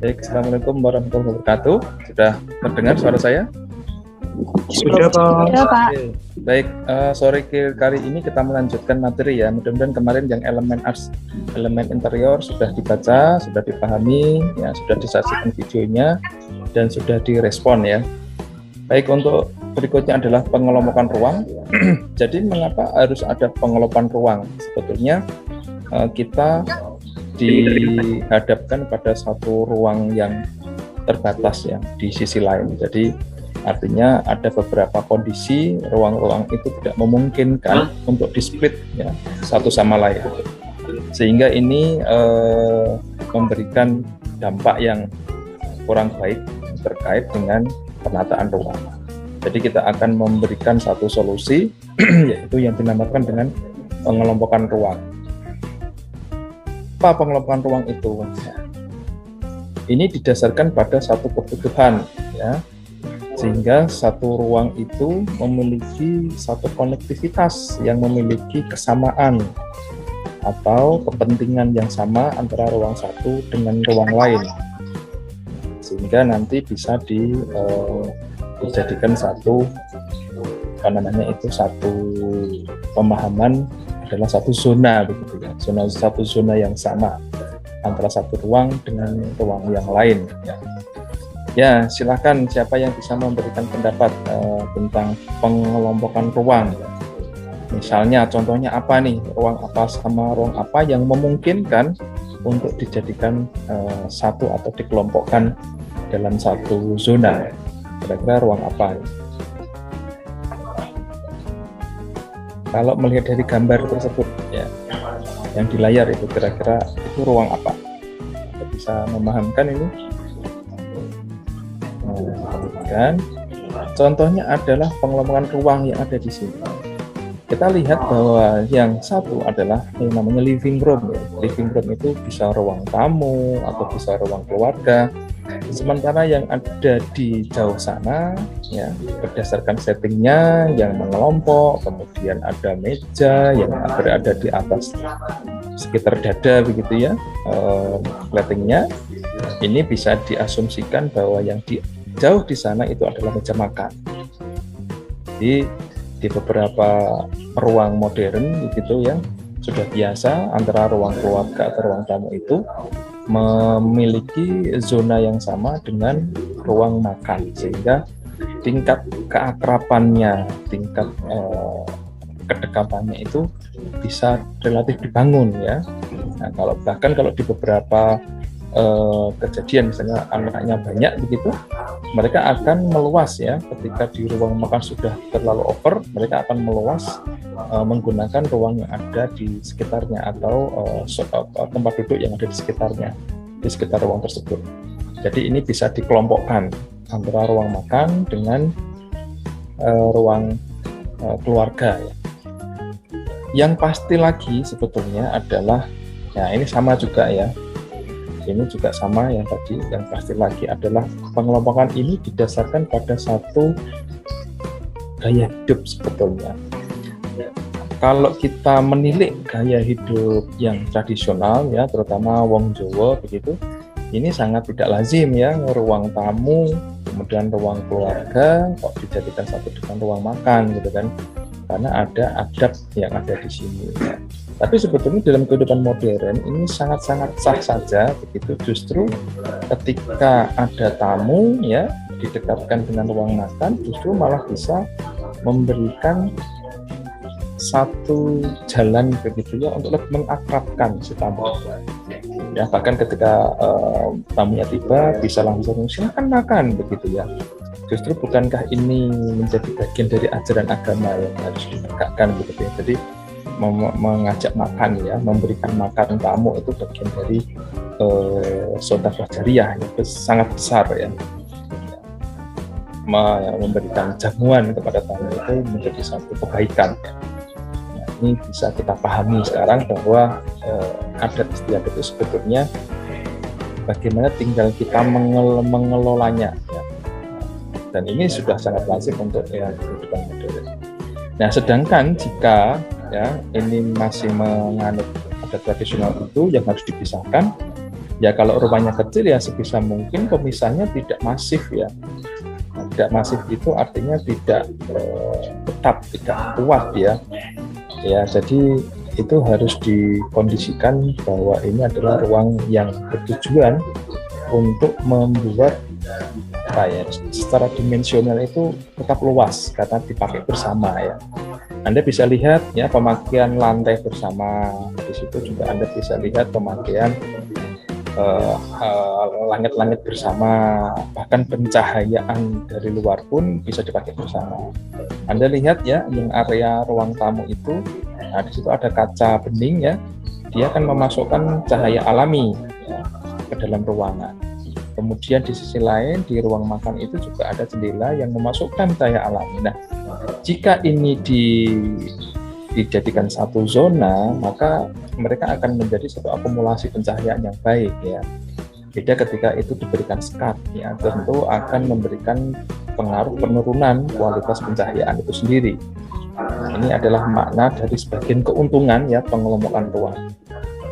Baik, Assalamualaikum warahmatullahi wabarakatuh. Sudah terdengar suara saya? Sudah, Pak. Sudah, Pak. Oke. Baik, sore kali ini kita melanjutkan materi ya. Mudah-mudahan kemarin yang elemen arts, elemen interior sudah dibaca, sudah dipahami, ya, sudah disaksikan videonya, dan sudah direspon ya. Baik, untuk berikutnya adalah pengelompokan ruang. Jadi mengapa harus ada pengelompokan ruang? Sebetulnya kita dihadapkan pada satu ruang yang terbatas ya di sisi lain. Jadi artinya ada beberapa kondisi ruang-ruang itu tidak memungkinkan untuk di-split ya satu sama lain. Sehingga ini memberikan dampak yang kurang baik terkait dengan penataan ruang. Jadi kita akan memberikan satu solusi yaitu yang dinamakan dengan pengelompokan ruang. Apa pengelompokan ruang itu? Ini didasarkan pada satu kebutuhan ya. Sehingga satu ruang itu memiliki satu konektivitas yang memiliki kesamaan atau kepentingan yang sama antara ruang satu dengan ruang lain, sehingga nanti bisa dijadikan satu satu pemahaman adalah satu zona begitu ya, satu zona yang sama antara satu ruang dengan ruang yang lain ya. Ya, silakan siapa yang bisa memberikan pendapat tentang pengelompokan ruang. Misalnya contohnya apa nih, ruang apa sama ruang apa yang memungkinkan untuk dijadikan satu atau dikelompokkan dalam satu zona. Kira-kira ruang apa? Kalau melihat dari gambar tersebut ya, yang di layar itu kira-kira itu ruang apa? Kita bisa memahamkan ini? Kan? Contohnya adalah pengelompokan ruang yang ada di sini. Kita lihat bahwa yang satu adalah yang namanya living room. Living room itu bisa ruang tamu atau bisa ruang keluarga. Sementara yang ada di jauh sana, ya berdasarkan settingnya yang mengelompok, kemudian ada meja yang berada di atas sekitar dada begitu ya, platingnya. Ini bisa diasumsikan bahwa yang di jauh di sana itu adalah meja makan. Jadi di beberapa ruang modern gitu ya sudah biasa antara ruang keluarga atau ruang tamu itu memiliki zona yang sama dengan ruang makan, sehingga tingkat keakrabannya, tingkat kedekatannya itu bisa relatif dibangun ya. Nah, kalau di beberapa kejadian misalnya anaknya banyak begitu, mereka akan meluas ya. Ketika di ruang makan sudah terlalu over, mereka akan meluas menggunakan ruang yang ada di sekitarnya atau tempat duduk yang ada di sekitarnya, di sekitar ruang tersebut. Jadi ini bisa dikelompokkan antara ruang makan dengan ruang keluarga ya. Yang pasti lagi sebetulnya adalah ya ini sama juga ya. Ini juga sama yang tadi, yang pasti lagi adalah pengelompokan ini didasarkan pada satu gaya hidup sebetulnya. Kalau kita menilik gaya hidup yang tradisional ya, terutama wong Jawa begitu, ini sangat tidak lazim ya, ruang tamu, kemudian ruang keluarga kok dijadikan satu dengan ruang makan gitu kan, karena ada adab yang ada di sini ya. Tapi sebetulnya dalam kehidupan modern ini sangat-sangat sah saja begitu, justru ketika ada tamu ya didekatkan dengan ruang makan, justru malah bisa memberikan satu jalan begitu ya untuk lebih mengakrabkan si tamu ya. Bahkan ketika tamunya tiba bisa langsung silakan makan begitu ya. Justru bukankah ini menjadi bagian dari ajaran agama yang harus ditegakkan begitu ya. Jadi mengajak makan ya, memberikan makan tamu itu bagian dari sedekah jariyah yang sangat besar ya. Memberikan jamuan kepada tamu itu menjadi satu kebaikan ya. Nah, ini bisa kita pahami sekarang bahwa adat istiadat itu sebetulnya bagaimana tinggal kita mengelolanya ya. Dan ini sudah sangat lazim untuk ya kehidupan modern. Nah, sedangkan jika ya ini masih menganut adat tradisional itu yang harus dipisahkan, Ya kalau rumahnya kecil ya sebisa mungkin pemisahnya tidak masif ya. Tidak masif itu artinya tidak tetap, tidak kuat ya. Ya, jadi itu harus dikondisikan bahwa ini adalah ruang yang bertujuan untuk membuat secara dimensional itu tetap luas karena dipakai bersama ya. Anda bisa lihat ya pemakaian lantai bersama, di situ juga Anda bisa lihat pemakaian langit-langit bersama, bahkan pencahayaan dari luar pun bisa dipakai bersama. Anda lihat ya, yang area ruang tamu itu, nah di situ ada kaca bening ya, dia akan memasukkan cahaya alami ya, ke dalam ruangan. Kemudian di sisi lain di ruang makan itu juga ada jendela yang memasukkan cahaya alami. Nah, jika ini dijadikan satu zona, maka mereka akan menjadi satu akumulasi pencahayaan yang baik ya. Beda ketika itu diberikan sekat ya, tentu akan memberikan pengaruh penurunan kualitas pencahayaan itu sendiri. Ini adalah makna dari sebagian keuntungan ya pengelompokan ruang.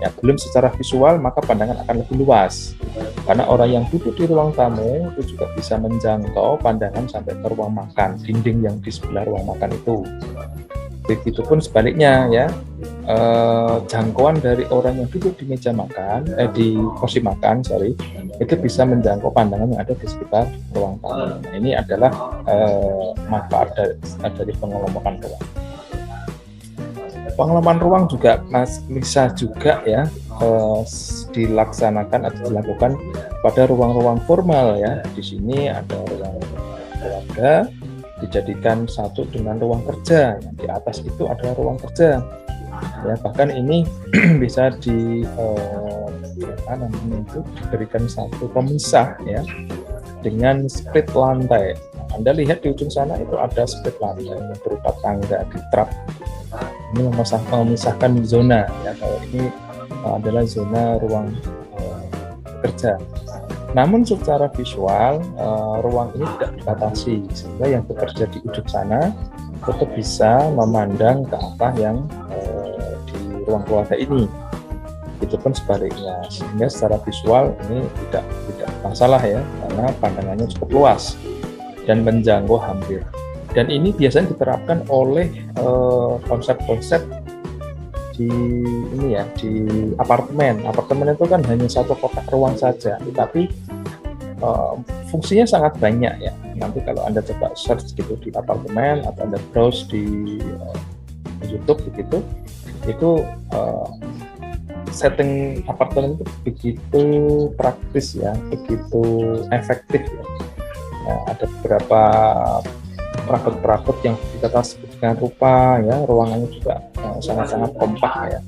Ya, belum secara visual maka pandangan akan lebih luas. Karena orang yang duduk di ruang tamu itu juga bisa menjangkau pandangan sampai ke ruang makan, dinding yang di sebelah ruang makan itu. Begitupun sebaliknya ya, jangkauan dari orang yang duduk di meja makan, di kursi makan, itu bisa menjangkau pandangan yang ada di sekitar ruang tamu. Nah, ini adalah manfaat dari pengelompokan ruang. Pengelompokan ruang juga bisa juga ya dilaksanakan atau dilakukan pada ruang-ruang formal ya. Di sini ada ruang keluarga dijadikan satu dengan ruang kerja, yang di atas itu adalah ruang kerja ya, bahkan ini bisa diberikan satu pemisah ya dengan split lantai. Anda lihat di ujung sana itu ada split lantai yang berupa tangga di trap. Ini memisahkan zona ya, kalau ini adalah zona ruang kerja. Namun secara visual ruang ini tidak dibatasi, sehingga yang bekerja di ujung sana tetap bisa memandang ke arah yang di ruang keluarga ini. Itu pun sebaliknya, sehingga secara visual ini tidak masalah ya, karena pandangannya cukup luas dan menjangkau hampir. Dan ini biasanya diterapkan oleh konsep-konsep di ini ya, di apartemen itu kan hanya satu kotak ruang saja, tetapi fungsinya sangat banyak ya. Nanti kalau Anda coba search gitu di apartemen atau Anda browse di YouTube begitu, itu setting apartemen itu begitu praktis ya, begitu efektif ya. Nah, ada beberapa perabot-perabot yang kita sebut dengan rupa ya, ruangannya juga sangat-sangat kompak ya.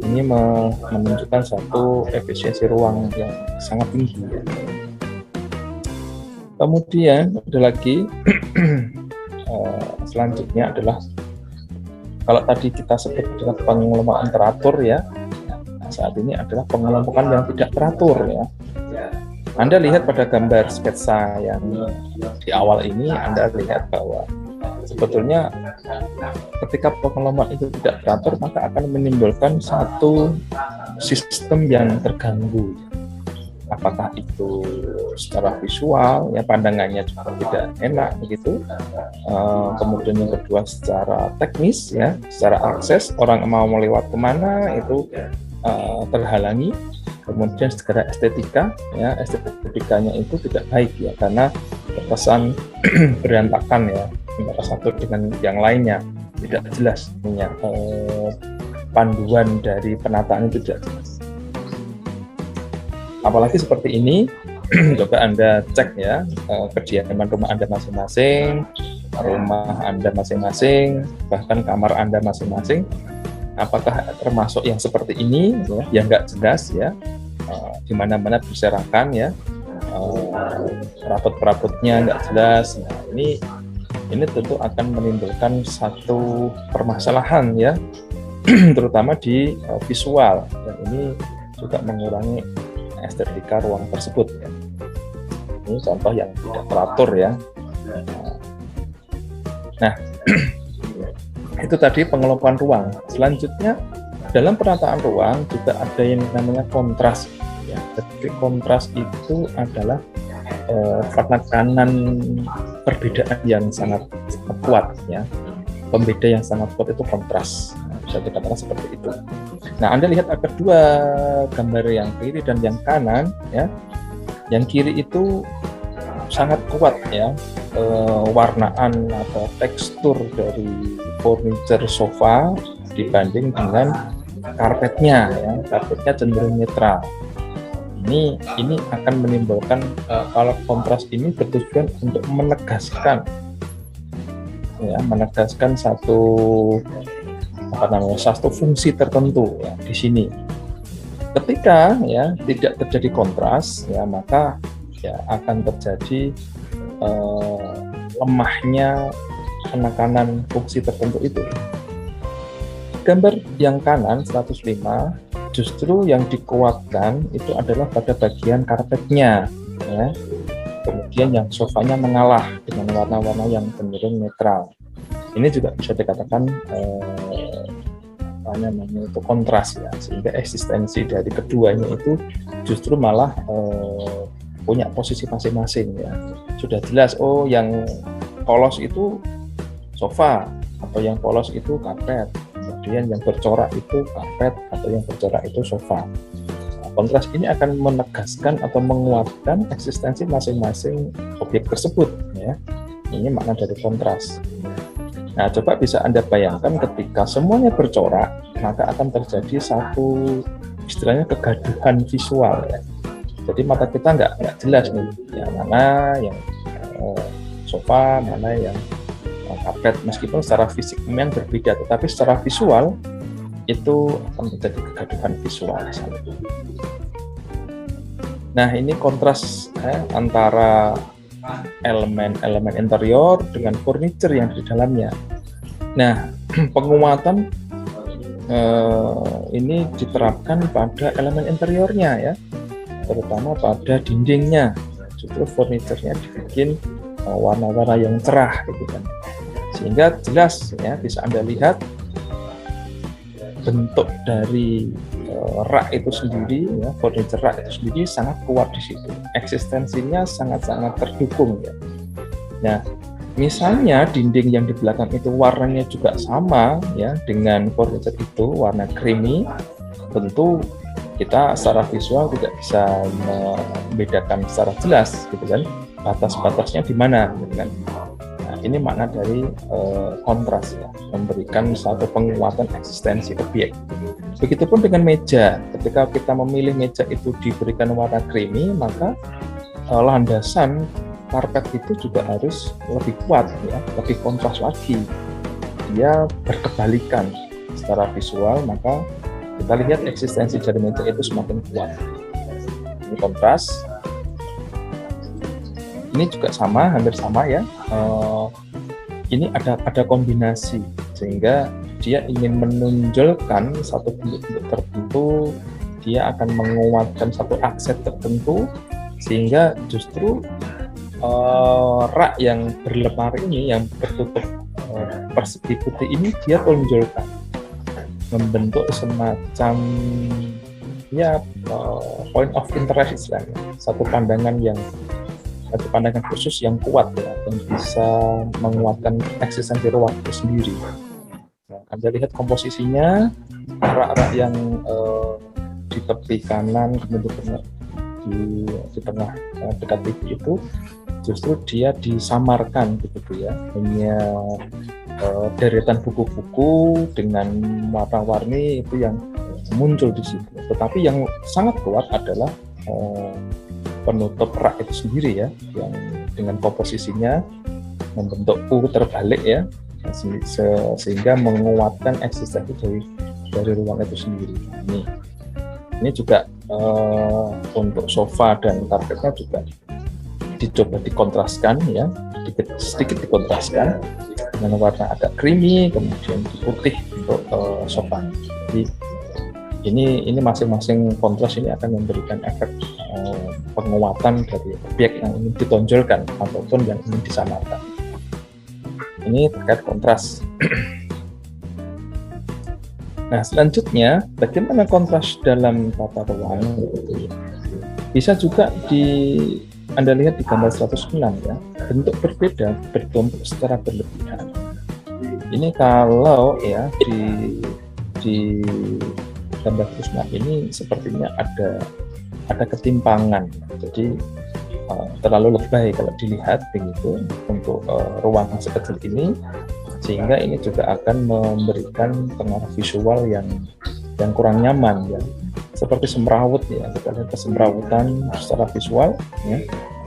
Ini menunjukkan satu efisiensi ruang yang sangat tinggi ya. Kemudian ada lagi selanjutnya adalah kalau tadi kita sebut dengan pengelompokan teratur ya, saat ini adalah pengelompokan yang tidak teratur ya. Anda lihat pada gambar sketsa yang di awal ini, Anda lihat bahwa sebetulnya ketika pengelompokan itu tidak teratur, maka akan menimbulkan satu sistem yang terganggu. Apakah itu secara visual, ya pandangannya juga tidak enak begitu. Kemudian yang kedua secara teknis, ya, secara akses orang mau melewat kemana itu terhalangi. Kemudian secara estetika, ya estetikanya itu tidak baik ya, karena terkesan berantakan ya, antara satu dengan yang lainnya, tidak jelas punya panduan dari penataan itu tidak jelas. Apalagi seperti ini, coba Anda cek ya kediaman rumah Anda masing-masing, rumah Anda masing-masing, bahkan kamar Anda masing-masing. Apakah termasuk yang seperti ini ya, yang nggak jelas ya, di mana-mana berserakan ya, perabot-perabotnya nggak jelas. Nah, ini tentu akan menimbulkan satu permasalahan ya, terutama di visual, dan ini juga mengurangi estetika ruang tersebut ya. Ini contoh yang tidak teratur ya. Nah, itu tadi pengelompokan ruang. Selanjutnya dalam penataan ruang juga ada yang namanya kontras ya. Jadi kontras itu adalah penekanan perbedaan yang sangat kuat ya. Pembeda yang sangat kuat itu kontras. Nah, bisa dikatakan seperti itu. Nah, Anda lihat ada dua gambar yang kiri dan yang kanan ya. Yang kiri itu sangat kuat ya, warnaan atau tekstur dari furniture sofa dibanding dengan karpetnya ya. Karpetnya cenderung netral. Ini akan menimbulkan kalau kontras ini bertujuan untuk menegaskan satu fungsi tertentu ya di sini. Ketika ya tidak terjadi kontras ya, maka ya akan terjadi lemahnya penekanan fungsi tertentu itu. Gambar yang kanan 105 justru yang dikuatkan itu adalah pada bagian karpetnya ya. Kemudian yang sofanya mengalah dengan warna-warna yang cenderung netral. Ini juga bisa dikatakan itu kontras ya, sehingga eksistensi dari keduanya itu justru malah punya posisi masing-masing ya. Sudah jelas, oh yang polos itu sofa atau yang polos itu karpet, kemudian yang bercorak itu karpet atau yang bercorak itu sofa. Nah, kontras ini akan menegaskan atau menguatkan eksistensi masing-masing objek tersebut ya. Ini makna dari kontras. Nah, coba bisa Anda bayangkan ketika semuanya bercorak, maka akan terjadi satu istilahnya kegaduhan visual ya. Jadi mata kita nggak jelas nih, yang mana yang sofa, mana yang karpet, meskipun secara fisik memang berbeda, tetapi secara visual itu akan terjadi kegaduhan visual. Nah, ini kontras antara elemen-elemen interior dengan furniture yang di dalamnya. Nah, penguatan ini diterapkan pada elemen interiornya ya, terutama pada dindingnya. Justru furniture-nya dibikin warna-warna yang cerah gitu kan, sehingga jelas ya bisa Anda lihat bentuk dari rak itu sendiri ya, furniture rak itu sendiri sangat kuat di situ, eksistensinya sangat-sangat terdukung ya. Nah, misalnya dinding yang di belakang itu warnanya juga sama ya dengan furniture itu, warna creamy, tentu kita secara visual tidak bisa membedakan secara jelas gitu kan, batas-batasnya di mana gitu kan. Nah, ini makna dari kontras ya, memberikan satu penguatan eksistensi objek. Begitupun dengan meja, ketika kita memilih meja itu diberikan warna creamy, maka landasan karpet itu juga harus lebih kuat ya, lebih kontras lagi. Dia berkebalikan secara visual, maka kita lihat eksistensi dari meja itu semakin kuat. Ini kontras. Ini juga sama, hampir sama ya. Ini ada kombinasi, sehingga dia ingin menonjolkan satu bentuk tertentu, dia akan menguatkan satu aksen tertentu, sehingga justru rak yang berlemari ini, yang bertutup persegi putih ini, dia tonjolkan, membentuk semacam ya point of interest istilahnya, satu pandangan khusus yang kuat ya, yang bisa menguatkan eksistensi ruang itu sendiri. Nah, Anda lihat komposisinya, rak-rak yang di tepi kanan, kemudian di tengah dekat TV itu justru dia disamarkan begitu ya, hanya deretan buku-buku dengan warna-warni itu yang muncul di situ. Tetapi yang sangat kuat adalah penutup rak itu sendiri ya, yang dengan komposisinya membentuk U terbalik ya, sehingga menguatkan eksistensi dari ruang itu sendiri. Ini juga untuk sofa dan karpetnya juga dicoba dikontraskan ya, sedikit dikontraskan dengan warna agak creamy, kemudian putih untuk sofa. Jadi ini masing-masing kontras ini akan memberikan efek penguatan dari objek yang ingin ditonjolkan ataupun yang ingin disamarkan. Ini terkait kontras. Nah, selanjutnya bagaimana kontras dalam tata ruang? Bisa juga Anda lihat di gambar 106 ya, bentuk berbeda bertumpuk secara berlebihan. Ini kalau ya di gambar 106 ini sepertinya ada ketimpangan. Jadi terlalu lebay kalau dilihat begitu untuk ruang sekecil ini, sehingga ini juga akan memberikan pengaruh visual yang kurang nyaman ya, seperti semrawut ya, kita lihat kesemrawutan secara visual ya,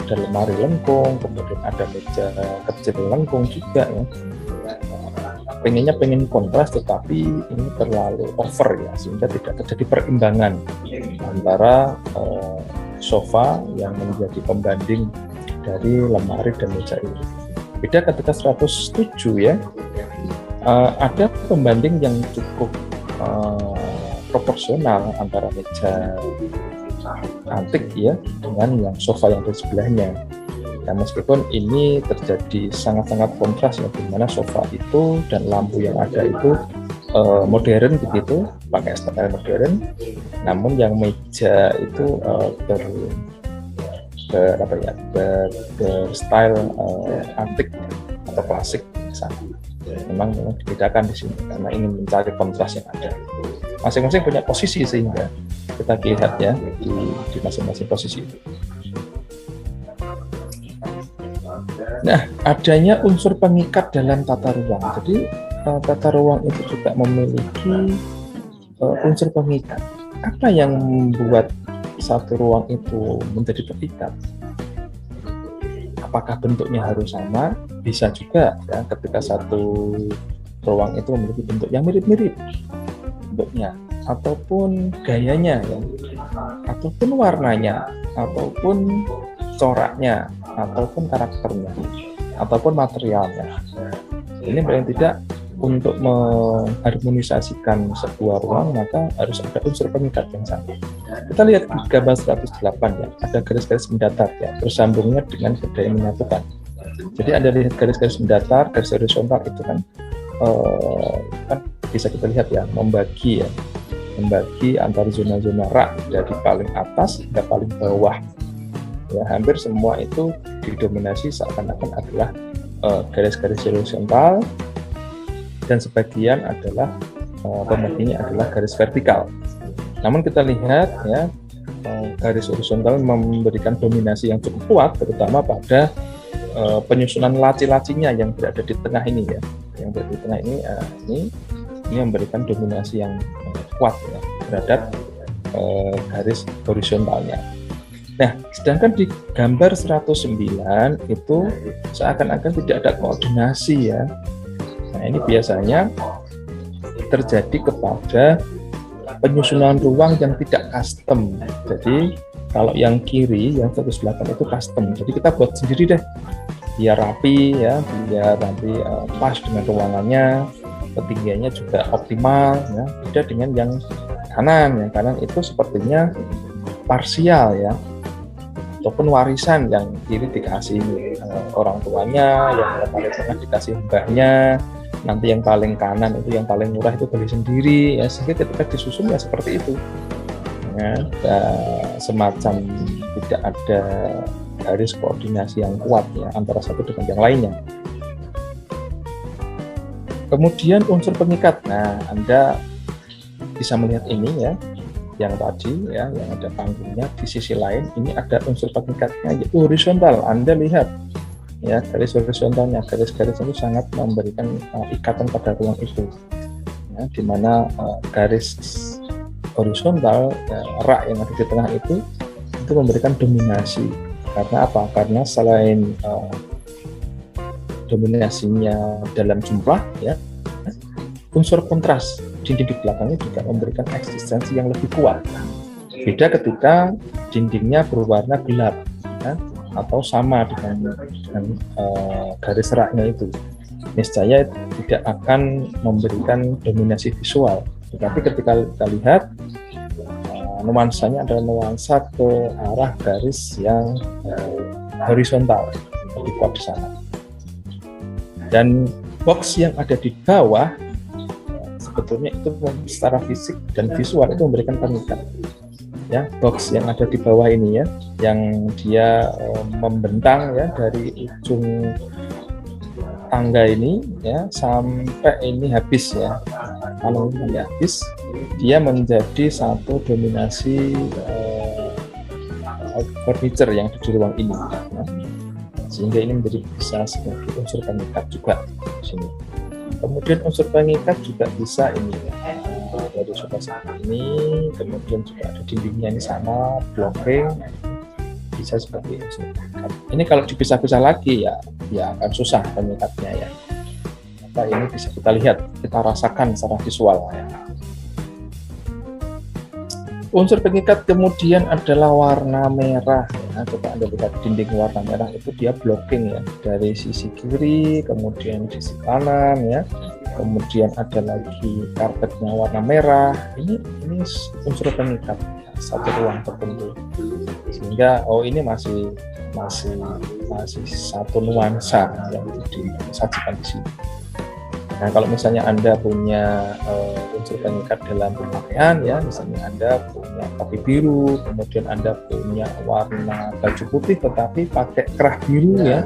ada lemari lengkung, kemudian ada meja kecil lengkung juga ya. Pengen kontras tetapi ini terlalu over ya, sehingga tidak terjadi perimbangan antara sofa yang menjadi pembanding dari lemari dan meja ini. Beda ketika 107 ya, ada pembanding yang cukup proporsional antara meja antik ya dengan yang sofa yang di sebelahnya. Nah, meskipun ini terjadi sangat-sangat kontras ya, di mana sofa itu dan lampu yang ada itu modern begitu, pakai style modern, namun yang meja itu berstyle antik atau klasik misalnya. Memang dibedakan di sini karena ingin mencari kontras yang ada. Masing-masing punya posisi sehingga kita lihat ya di masing-masing posisi itu. Nah, adanya unsur pengikat dalam tata ruang. Jadi tata ruang itu juga memiliki unsur pengikat. Apa yang membuat satu ruang itu menjadi terikat? Apakah bentuknya harus sama? Bisa juga ya, ketika satu ruang itu memiliki bentuk yang mirip-mirip bentuknya, ataupun gayanya ya, ataupun warnanya, ataupun coraknya, ataupun karakternya, ataupun materialnya. Ini paling tidak untuk mengharmonisasikan sebuah ruang, maka harus ada unsur pengikat yang sama. Kita lihat di gambar 108 ya, ada garis-garis mendatar ya, bersambungnya dengan benda yang menyatukan. Jadi Anda lihat garis-garis mendatar, garis horizontal itu kan bisa kita lihat ya, membagi antara zona-zona rak dari paling atas hingga paling bawah. Ya, hampir semua itu didominasi seakan-akan adalah garis-garis horizontal, dan sebagian adalah pembagiannya adalah garis vertikal. Namun kita lihat ya, garis horizontal memberikan dominasi yang cukup kuat, terutama pada penyusunan laci-lacinya yang berada di tengah ini ya, yang berada di tengah ini memberikan dominasi yang kuat ya, terhadap garis horizontalnya. Nah, sedangkan di gambar 109 itu seakan-akan tidak ada koordinasi ya. Nah, ini biasanya terjadi kepada penyusunan ruang yang tidak custom. Jadi kalau yang kiri, yang 108 itu custom. Jadi kita buat sendiri deh, biar rapi ya, biar nanti pas dengan ruangannya, ketinggiannya juga optimal ya. Beda dengan yang kanan itu sepertinya parsial ya, ataupun warisan. Yang kiri dikasih orang tuanya, yang paling tengah dikasih mbahnya, nanti yang paling kanan itu yang paling murah itu beli sendiri ya, sehingga ketika disusun ya seperti itu ya, semacam tidak ada garis koordinasi yang kuat ya antara satu dengan yang lainnya. Kemudian unsur pengikat. Nah, Anda bisa melihat ini ya, yang tadi ya, yang ada panggungnya, di sisi lain ini ada unsur pengikatnya yaitu horizontal. Anda lihat ya, garis horizontalnya, garis-garis itu sangat memberikan ikatan pada ruang itu ya, di mana garis horizontal rak yang ada di tengah itu memberikan dominasi. Karena apa? Karena selain dominasinya dalam jumlah ya, unsur kontras dinding di belakangnya juga memberikan eksistensi yang lebih kuat. Beda ketika dindingnya berwarna gelap ya, atau sama dengan garis raknya itu, niscaya tidak akan memberikan dominasi visual. Tetapi ketika kita lihat nuansanya adalah nuansa ke arah garis yang horizontal, lebih kuat di sana. Dan box yang ada di bawah sebetulnya itu secara fisik dan visual itu memberikan pengikat. Ya, box yang ada di bawah ini ya, yang dia membentang ya dari ujung tangga ini ya sampai ini habis ya. Kalau ini habis, dia menjadi satu dominasi furniture yang ada di ruang ini. Ya. Sehingga ini menjadi bisa sebagai unsur pengikat juga di sini. Kemudian unsur pengikat juga bisa ini ya, dari sebelah ini, kemudian juga ada dindingnya ini sama, blocking, bisa sebagai unsur pengikat. Ini kalau dipisah-pisah lagi ya akan susah pengikatnya ya. Maka ini bisa kita lihat, kita rasakan secara visual ya. Unsur pengikat kemudian adalah warna merah. Ya, coba Anda lihat dinding warna merah itu dia blocking ya dari sisi kiri, kemudian sisi kanan ya. Kemudian ada lagi karpetnya warna merah. Ini unsur pengikat ya, satu ruang tertentu. Sehingga ini masih satu nuansa yang disajikan di sini. Nah, kalau misalnya Anda punya unsur pengikat dalam pemakaian ya, misalnya Anda punya topi biru, kemudian Anda punya warna baju putih tetapi pakai kerah biru ya,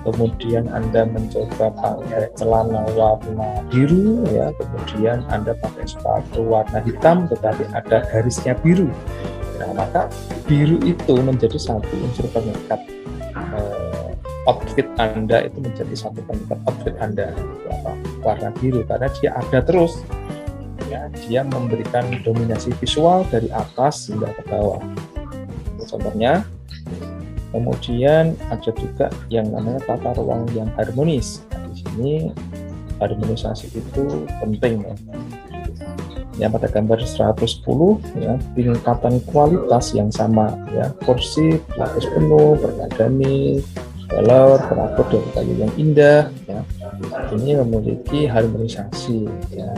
kemudian Anda mencoba pakai celana warna biru ya, kemudian Anda pakai sepatu warna hitam tetapi ada garisnya biru. Nah, maka biru itu menjadi satu unsur pengikat. Outfit Anda itu menjadi satu pengikat outfit Anda itu apa? Warna biru, karena dia ada terus ya, dia memberikan dominasi visual dari atas hingga ke bawah. Contohnya, kemudian ada juga yang namanya tata ruang yang harmonis. Nah, di sini harmonisasi itu penting ya. Ya, pada gambar 110 ya, tingkatan kualitas yang sama ya, kursi berlapis penuh, berkadani, color, perabot dari kayu yang indah ya. Ini memiliki harmonisasi ya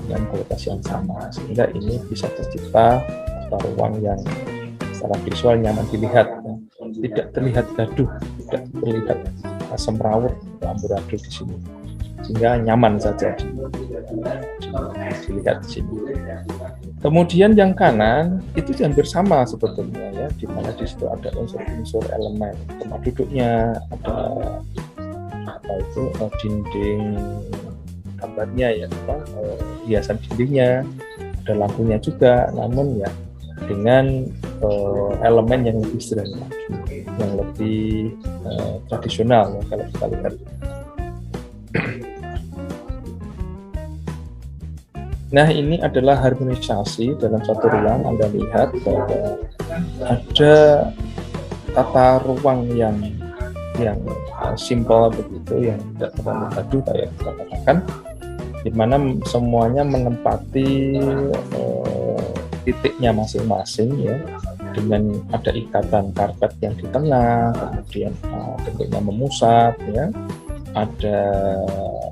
dengan kualitas yang sama, sehingga ini bisa tercipta tata ruang yang secara visual nyaman dilihat ya. Tidak terlihat gaduh, tidak terlihat semrawut, amburadul di sini, sehingga nyaman saja dilihat di sini. Kemudian yang kanan itu hampir sama sebetulnya ya, di mana di situ ada unsur-unsur elemen tempat duduknya, ada dinding gambarnya ya, hiasan dindingnya, ada lampunya juga, namun ya dengan elemen yang lebih sederhana, yang lebih tradisional ya, kalau kita lihat. Nah, ini adalah harmonisasi dalam satu ruang. Anda lihat bahwa ada tata ruang yang simpel begitu, yang tidak terlalu gaduh kayak kita katakan, di mana semuanya menempati titiknya masing-masing ya, dengan ada ikatan karpet yang di tengah, kemudian bentuknya memusat ya, ada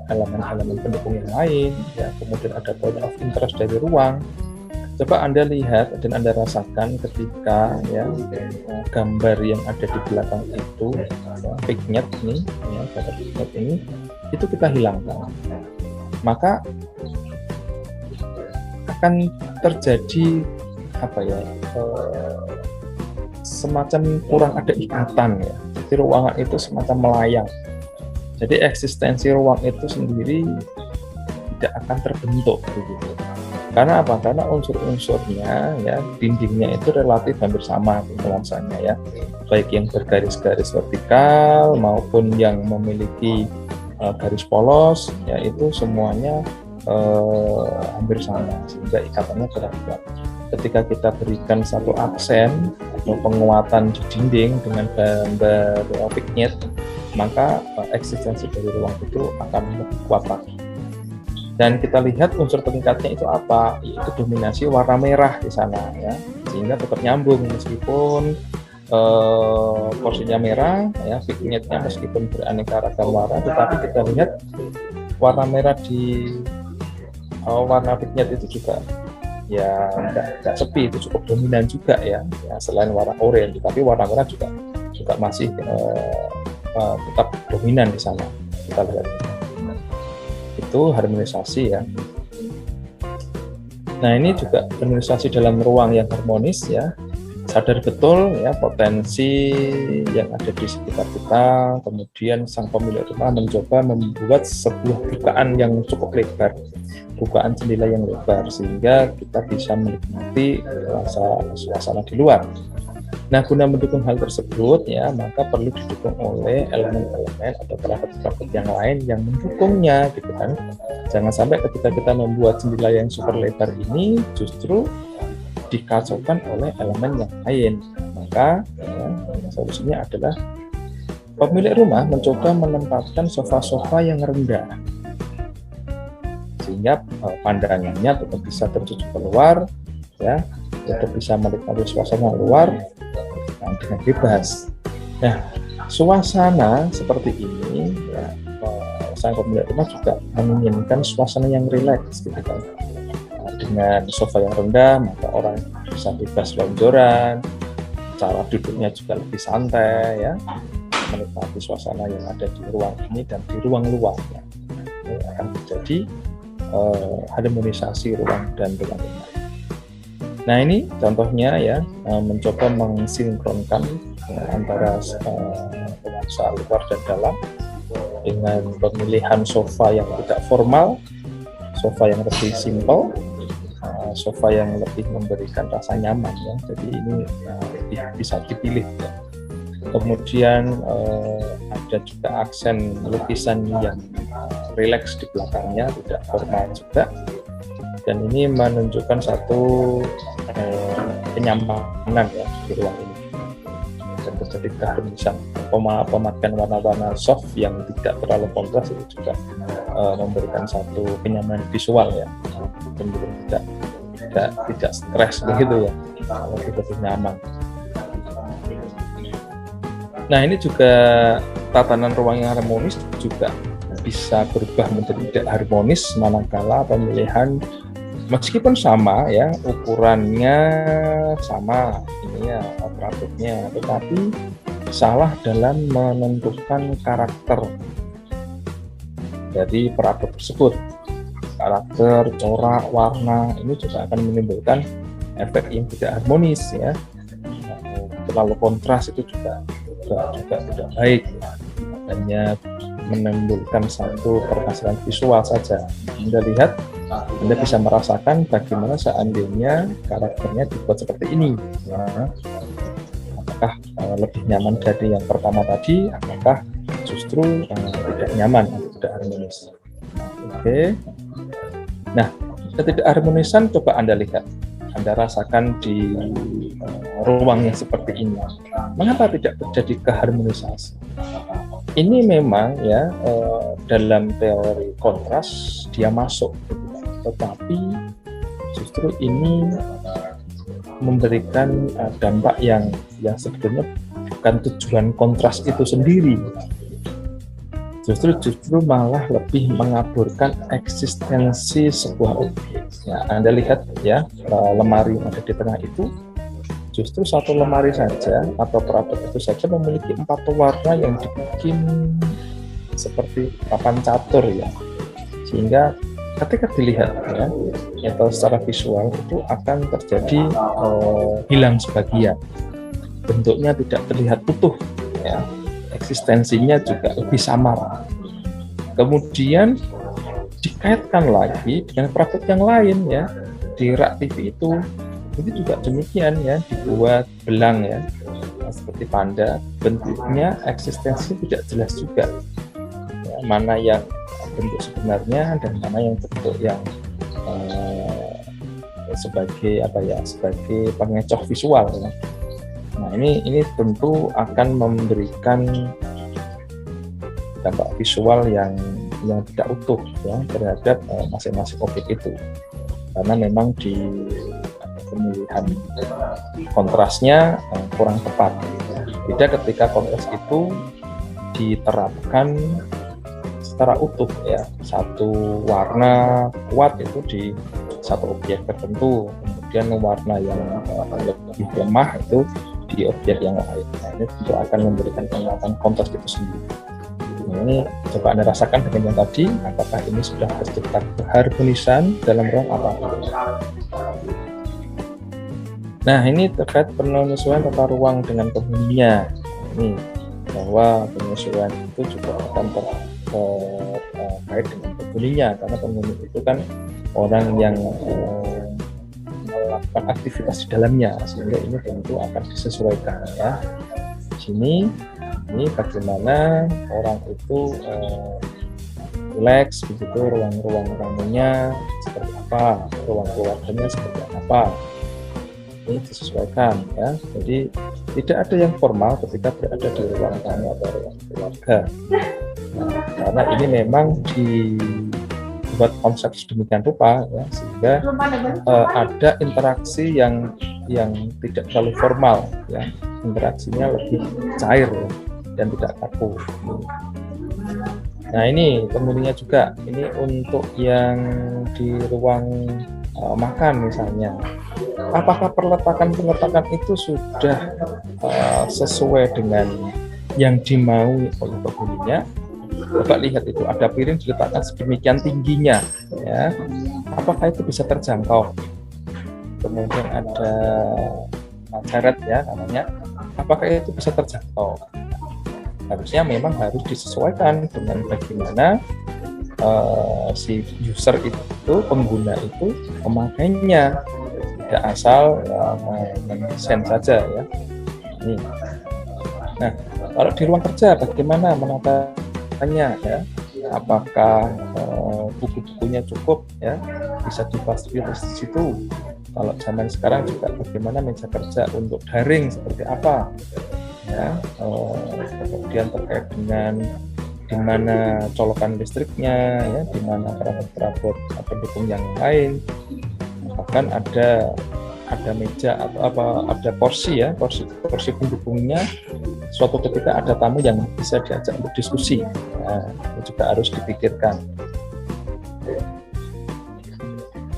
elemen-elemen pendukung yang lain ya, kemudian ada point of interest dari ruang. Coba Anda lihat dan Anda rasakan ketika ya gambar yang ada di belakang itu ya, vignette ini ya, gambar vignette ini itu kita hilangkan, maka akan terjadi apa ya, semacam kurang ada ikatan ya. Jadi ruangan itu semacam melayang. Jadi eksistensi ruang itu sendiri tidak akan terbentuk begitu. Karena apa? Karena unsur-unsurnya ya, dindingnya itu relatif hampir sama nuansanya ya. Baik yang bergaris-garis vertikal maupun yang memiliki garis polos ya, itu semuanya hampir sama, sehingga ikatannya kurang kuat. Ketika kita berikan satu aksen atau penguatan di dinding dengan gambar vignette, maka eksistensi dari ruang itu akan lebih kuat lagi. Dan kita lihat unsur pengikatnya itu apa? Yaitu dominasi warna merah di sana ya, sehingga tetap nyambung meskipun porsinya merah ya, vignette-nya meskipun beraneka ragam warna, tetapi kita lihat warna merah di warna vignette itu juga ya nggak sepi, itu cukup dominan juga ya, selain warna oranye, tapi warna merah juga masih tetap dominan di sana. Kita lihat itu harmonisasi ya. Nah, ini juga harmonisasi dalam ruang yang harmonis ya. Sadar betul ya potensi yang ada di sekitar kita, kemudian sang pemilik rumah mencoba membuat sebuah bukaan yang cukup lebar, bukaan jendela yang lebar, sehingga kita bisa menikmati suasana di luar. Nah, guna mendukung hal tersebut ya, maka perlu didukung oleh elemen-elemen atau perabot-perabot yang lain yang mendukungnya gitu kan. Jangan sampai ketika kita membuat jendela yang super lebar ini justru dikacaukan oleh elemen yang lain. Maka ya, solusinya adalah pemilik rumah mencoba menempatkan sofa-sofa yang rendah sehingga pandangannya tetap bisa tertuju keluar ya, tetap bisa menikmati suasana luar dengan bebas. Nah, suasana seperti ini ya, sang pemilik rumah juga menginginkan suasana yang rileks gitu kan. Dengan sofa yang rendah, maka orang bisa bebas lonjoran, cara duduknya juga lebih santai ya, menikmati suasana yang ada di ruang ini dan di ruang luar ya. Ini akan terjadi harmonisasi ruang dan ruang ini. Nah, ini contohnya ya, mencoba mensinkronkan antara nuansa luar dan dalam dengan pemilihan sofa yang tidak formal, sofa yang lebih simple, sofa yang lebih memberikan rasa nyaman ya. Jadi ini bisa dipilih ya. Kemudian ada juga aksen lukisan yang rileks di belakangnya, tidak formal juga, dan ini menunjukkan satu kenyamanan ya di ruang ini, dan terjadi keharmonisan. Pemakaian warna-warna soft yang tidak terlalu kontras itu juga memberikan satu kenyamanan visual ya, cenderung tidak stres begitu ya, lebih nyaman. Nah, ini juga tatanan ruang yang harmonis juga bisa berubah menjadi tidak harmonis manakala pemilihan meskipun sama ya, ukurannya sama ini ya, perabotnya, tetapi salah dalam menentukan karakter dari perabot tersebut. Karakter, corak, warna ini juga akan menimbulkan efek yang tidak harmonis ya. Terlalu kontras itu juga tidak baik, hanya menimbulkan satu permasalahan visual saja. Anda lihat, Anda bisa merasakan bagaimana seandainya karakternya dibuat seperti ini. Nah, apakah lebih nyaman dari yang pertama tadi, apakah justru tidak nyaman atau tidak harmonis. Oke. Nah, ketidakharmonisan coba Anda lihat, Anda rasakan di ruang yang seperti ini. Mengapa tidak terjadi keharmonisasi? Ini memang ya dalam teori kontras dia masuk, tetapi justru ini memberikan dampak yang sebetulnya bukan tujuan kontras itu sendiri. Justru malah lebih mengaburkan eksistensi sebuah objek. Ya, Anda lihat ya, lemari yang ada di tengah itu, justru satu lemari saja atau perabot itu saja memiliki 4 warna yang dibikin seperti papan catur ya, sehingga ketika dilihat ya, atau secara visual itu akan terjadi hilang sebagian, bentuknya tidak terlihat utuh ya, eksistensinya juga lebih samar. Kemudian dikaitkan lagi dengan perabot yang lain ya, di rak TV itu juga demikian ya, dibuat belang ya, seperti panda, bentuknya eksistensi tidak jelas juga ya, mana yang bentuk sebenarnya dan mana yang bentuk yang sebagai sebagai pengecoh visual ya. Nah, ini tentu akan memberikan dampak visual yang tidak utuh ya terhadap masing-masing objek itu, karena memang di pemilihan kontrasnya kurang tepat. Beda ketika kontras itu diterapkan secara utuh ya, satu warna kuat itu di satu objek tertentu, kemudian warna yang lebih lemah itu di objek yang lain. Nah, ini tentu akan memberikan penguatan kontras itu sendiri. Nah, ini coba Anda rasakan dengan yang tadi, apakah ini sudah tercipta keharmonisan dalam ruang apa? Nah, ini terkait penyesuaian tata ruang dengan penghuninya. Ini bahwa penyesuaian itu juga akan terkait dengan penghuninya, karena penghuni itu kan orang yang melakukan aktivitas di dalamnya, sehingga ini tentu akan disesuaikan ya. Di sini ini bagaimana orang itu relax begitu, ruang-ruang tamunya seperti apa, ruang keluarganya seperti apa. Ini disesuaikan ya. Jadi tidak ada yang formal ketika berada di ruang tamu atau ruang keluarga. Nah, karena ini memang dibuat konsep sedemikian rupa ya, sehingga ada interaksi yang tidak terlalu formal ya, interaksinya lebih cair ya, dan tidak kaku. Nah, ini penghuninya juga. Ini untuk yang di ruang makan misalnya. Apakah peletakan itu sudah sesuai dengan yang dimaui oleh penghuninya? Coba lihat itu, ada piring diletakkan sedemikian tingginya ya. Apakah itu bisa terjangkau? Kemudian ada maceret ya namanya. Apakah itu bisa terjangkau? Harusnya memang harus disesuaikan dengan bagaimana si user itu, pengguna itu memakainya, tidak asal mendesain saja ya. Ini. Nah, kalau di ruang kerja bagaimana menatanya ya? Apakah buku-bukunya cukup ya, bisa difasilitasi di situ? Kalau zaman sekarang juga bagaimana meja kerja untuk daring seperti apa? Ya, kemudian terkait dengan di mana colokan listriknya ya, di mana perabot-perabot pendukung yang lain, bahkan ada meja atau ada porsi pendukungnya. Suatu ketika ada tamu yang bisa diajak untuk diskusi, nah, itu juga harus dipikirkan.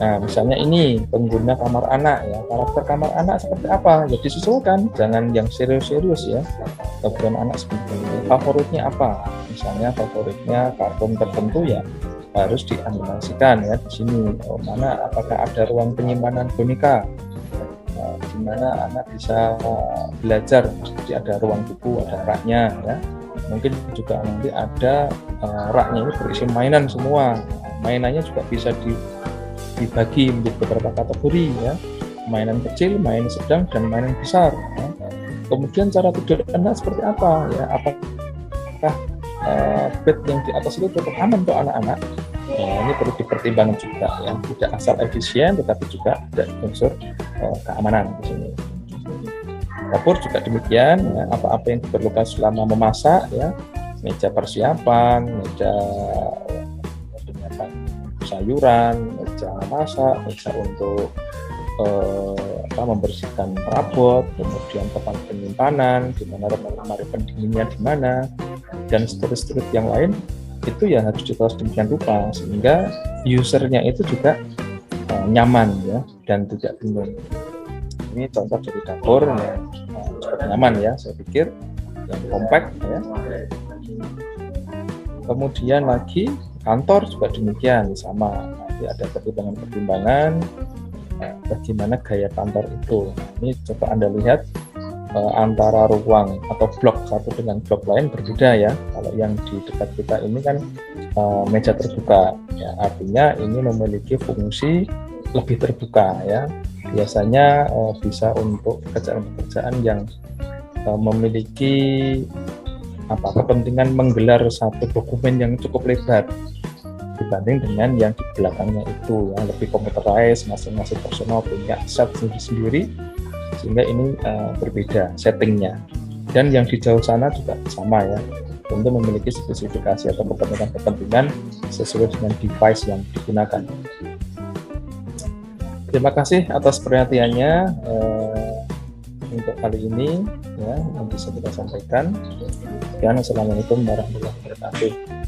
Nah, misalnya ini pengguna kamar anak ya, karakter kamar anak seperti apa? Ya disesuaikan, jangan yang serius-serius ya. Kemudian anak seperti ini, favoritnya apa? Misalnya favoritnya kartun tertentu ya harus dianimasikan ya di sini. Mana apakah ada ruang penyimpanan boneka? Di mana anak bisa belajar, jadi ada ruang buku, ada raknya ya. Mungkin juga nanti ada raknya ini berisi mainan semua. Mainannya juga bisa dibagi menjadi beberapa kategori ya, mainan kecil, mainan sedang, dan mainan besar ya. Kemudian cara tidur anak seperti apa ya, apakah bed yang di atas itu cukup aman untuk anak-anak ya, ini perlu dipertimbangkan juga ya, tidak asal efisien tetapi juga ada unsur keamanan di sini. Dapur juga demikian ya, apa-apa yang diperlukan selama memasak ya, meja persiapan, meja sayuran, meja masak, meja untuk membersihkan perabot, kemudian tempat penyimpanan, di mana lemari pendinginnya di mana, dan seterusnya yang lain itu ya harus ditaruh sedemikian rupa sehingga usernya itu juga nyaman ya dan tidak bingung. Ini contoh dari dapur yang cukup nyaman ya, saya pikir yang kompak ya. Kemudian lagi kantor juga demikian sama, nanti ada pertimbangan bagaimana gaya kantor itu. Ini coba Anda lihat antara ruang atau blok satu dengan blok lain berbeda ya. Kalau yang di dekat kita ini kan meja terbuka ya, artinya ini memiliki fungsi lebih terbuka ya. Biasanya bisa untuk pekerjaan-pekerjaan yang memiliki kepentingan menggelar satu dokumen yang cukup lebar dibanding dengan yang di belakangnya itu yang lebih computerized, masing-masing personal punya set sendiri, sehingga ini berbeda settingnya. Dan yang di jauh sana juga sama ya, tentu memiliki spesifikasi atau kepentingan sesuai dengan device yang digunakan. Terima kasih atas perhatiannya untuk kali ini ya, yang bisa kita sampaikan. Dan assalamualaikum warahmatullahi wabarakatuh.